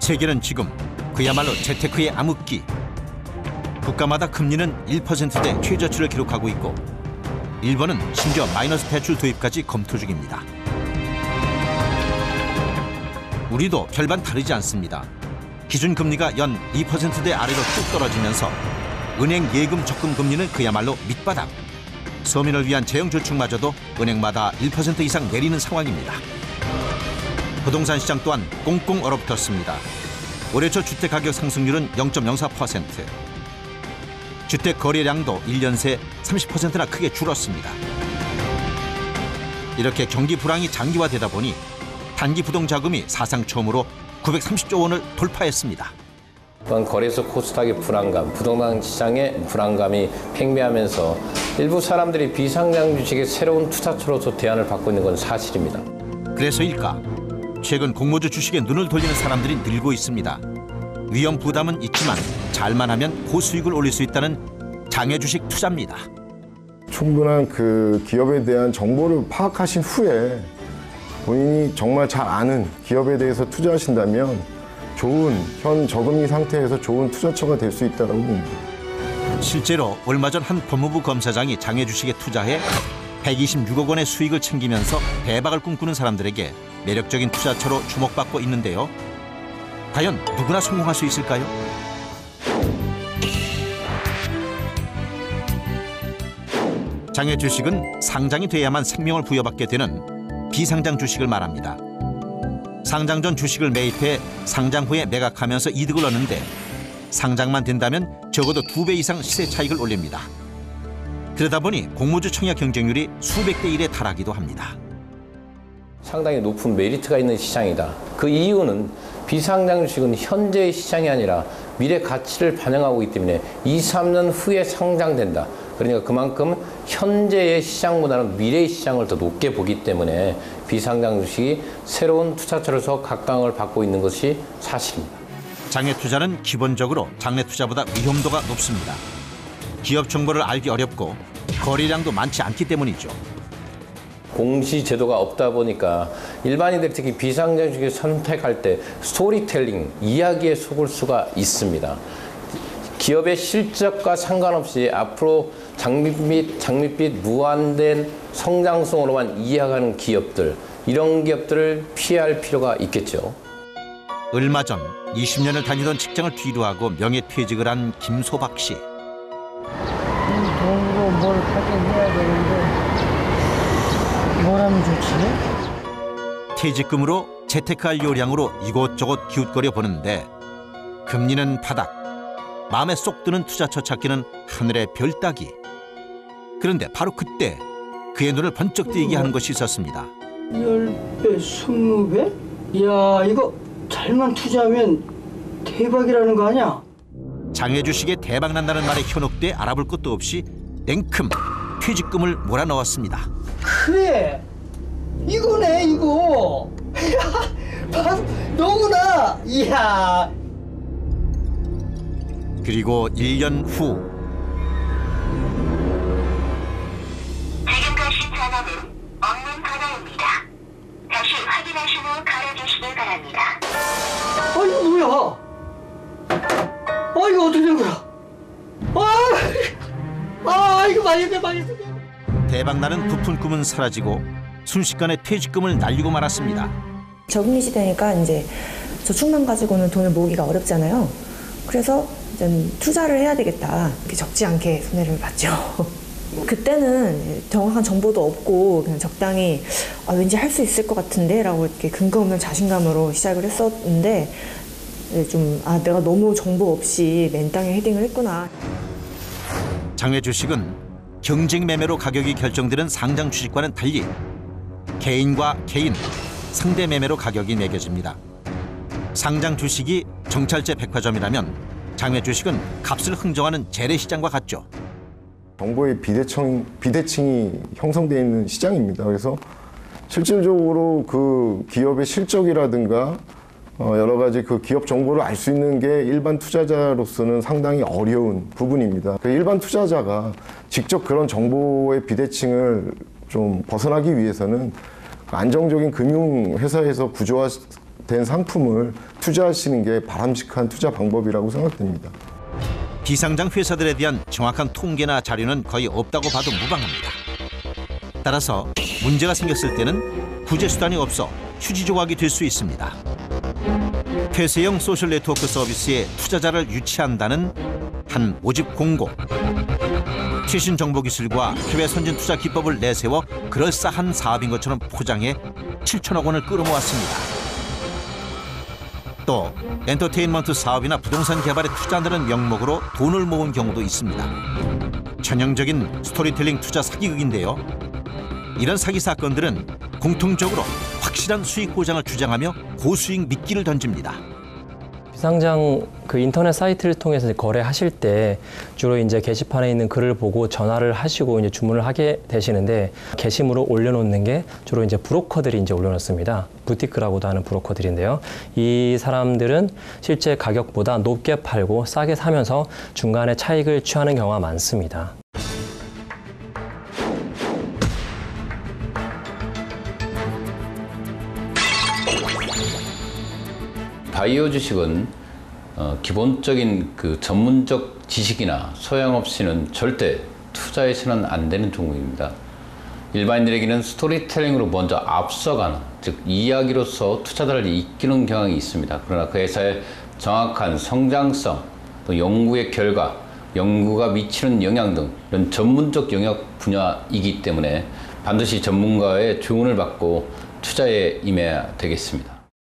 세계는 지금 그야말로 재테크의 암흑기. 국가마다 금리는 1%대 최저치를 기록하고 있고 일본은 심지어 마이너스 대출 도입까지 검토 중입니다. 우리도 별반 다르지 않습니다. 기준금리가 연 2%대 아래로 뚝 떨어지면서 은행 예금 적금 금리는 그야말로 밑바닥. 서민을 위한 재정저축마저도 은행마다 1% 이상 내리는 상황입니다. 부동산 시장 또한 꽁꽁 얼어붙었습니다. 올해 초 주택가격 상승률은 0.04%. 주택 거래량도 1년 새 30%나 크게 줄었습니다. 이렇게 경기 불황이 장기화되다 보니 단기 부동자금이 사상 처음으로 930조 원을 돌파했습니다. 또한 거래소 코스닥의 불안감, 부동산 시장의 불안감이 팽배하면서 일부 사람들이 비상장 주식의 새로운 투자처로서 대안을 받고 있는 건 사실입니다. 그래서일까? 최근 공모주 주식에 눈을 돌리는 사람들이 늘고 있습니다. 위험 부담은 있지만 잘만 하면 고수익을 올릴 수 있다는 장외 주식 투자입니다. 충분한 그 기업에 대한 정보를 파악하신 후에 본인이 정말 잘 아는 기업에 대해서 투자하신다면 좋은 현 저금리 상태에서 좋은 투자처가 될 수 있다고 봅니다. 실제로 얼마 전 한 법무부 검사장이 장외 주식에 투자해 126억 원의 수익을 챙기면서 대박을 꿈꾸는 사람들에게 매력적인 투자처로 주목받고 있는데요. 과연 누구나 성공할 수 있을까요? 장외 주식은 상장이 돼야만 생명을 부여받게 되는 비상장 주식을 말합니다. 상장 전 주식을 매입해 상장 후에 매각하면서 이득을 얻는데 상장만 된다면 적어도 2배 이상 시세 차익을 올립니다. 그러다 보니 공모주 청약 경쟁률이 수백 대 1에 달하기도 합니다. 상당히 높은 메리트가 있는 시장이다. 그 이유는 비상장 주식은 현재의 시장이 아니라 미래 가치를 반영하고 있기 때문에 2, 3년 후에 상장된다. 그러니까 그만큼 현재의 시장보다는 미래의 시장을 더 높게 보기 때문에 비상장 주식이 새로운 투자처로서 각광을 받고 있는 것이 사실입니다. 장외 투자는 기본적으로 장내 투자보다 위험도가 높습니다. 기업 정보를 알기 어렵고 거래량도 많지 않기 때문이죠. 공시 제도가 없다 보니까 일반인들이 특히 비상장 주식을 선택할 때 스토리텔링, 이야기에 속을 수가 있습니다. 기업의 실적과 상관없이 앞으로 장밋빛 무한된 성장성으로만 이해하는 기업들, 이런 기업들을 피할 필요가 있겠죠. 얼마 전 20년을 다니던 직장을 뒤로하고 명예퇴직을 한 김소박 씨. 돈으로 뭘 하긴 해야 되는데 뭘 하면 좋지? 퇴직금으로 재테크할 요량으로 이곳저곳 기웃거려 보는데 금리는 바닥, 마음에 쏙 드는 투자처 찾기는 하늘의 별 따기. 그런데 바로 그때 그의 눈을 번쩍 뜨이게 하는 것이 있었습니다. 10배, 20배? 야, 이거 잘만 투자하면 대박이라는 거 아니야? 장외 주식에 대박 난다는 말에 현혹돼 알아볼 것도 없이 냉큼 퇴직금을 몰아넣었습니다. 그래, 이거네 이거. 바로 너구나. 이야. 그리고 1년 후 지금 가신 전화는 없는 번호입니다. 다시 확인하신 후 걸어주시기 바랍니다. 이거 뭐야? 이거 어떻게 된 거야? 이거 망했네. 대박나는 부푼 꿈은 사라지고 순식간에 퇴직금을 날리고 말았습니다. 저금리 시대니까 이제 저축만 가지고는 돈을 모으기가 어렵잖아요. 그래서 이제 투자를 해야 되겠다. 이렇게 적지 않게 손해를 봤죠. 그때는 정확한 정보도 없고 그냥 적당히 왠지 할 수 있을 것 같은데 라고 이렇게 근거 없는 자신감으로 시작을 했었는데 좀 내가 너무 정보 없이 맨땅에 헤딩을 했구나. 장외 주식은 경쟁 매매로 가격이 결정되는 상장 주식과는 달리 개인과 개인, 상대 매매로 가격이 매겨집니다. 상장 주식이 정찰제 백화점이라면 장외 주식은 값을 흥정하는 재래시장과 같죠. 정보의 비대칭이 형성되어 있는 시장입니다. 그래서 실질적으로 그 기업의 실적이라든가 여러 가지 그 기업 정보를 알 수 있는 게 일반 투자자로서는 상당히 어려운 부분입니다. 일반 투자자가 직접 그런 정보의 비대칭을 좀 벗어나기 위해서는 안정적인 금융회사에서 된 상품을 투자하시는 게 바람직한 투자 방법이라고 생각됩니다. 비상장 회사들에 대한 정확한 통계나 자료는 거의 없다고 봐도 무방합니다. 따라서 문제가 생겼을 때는 구제 수단이 없어 휴지 조각이 될 수 있습니다. 폐쇄형 소셜 네트워크 서비스에 투자자를 유치한다는 한 모집 공고. 최신 정보 기술과 해외 선진 투자 기법을 내세워 그럴싸한 사업인 것처럼 포장해 7천억 원을 끌어모았습니다. 또 엔터테인먼트 사업이나 부동산 개발에 투자한다는 명목으로 돈을 모은 경우도 있습니다. 전형적인 스토리텔링 투자 사기극인데요. 이런 사기 사건들은 공통적으로 확실한 수익 보장을 주장하며 고수익 미끼를 던집니다. 비상장 그 인터넷 사이트를 통해서 거래하실 때 주로 이제 게시판에 있는 글을 보고 전화를 하시고 이제 주문을 하게 되시는데, 게시물을 올려놓는 게 주로 이제 브로커들이 이제 올려놓습니다. 부티크라고도 하는 브로커들인데요. 이 사람들은 실제 가격보다 높게 팔고 싸게 사면서 중간에 차익을 취하는 경우가 많습니다. 바이오 주식은 기본적인 그 전문적 지식이나 소양 없이는 절대 투자해서는 안 되는 종목입니다. 일반인들에게는 스토리텔링으로 먼저 앞서가는, 즉 이야기로서 투자자를 이끄는 경향이 있습니다. 그러나 그 회사의 정확한 성장성, 또 연구의 결과, 연구가 미치는 영향 등 이런 전문적 영역 분야이기 때문에 반드시 전문가의 조언을 받고 투자에 임해야 되겠습니다.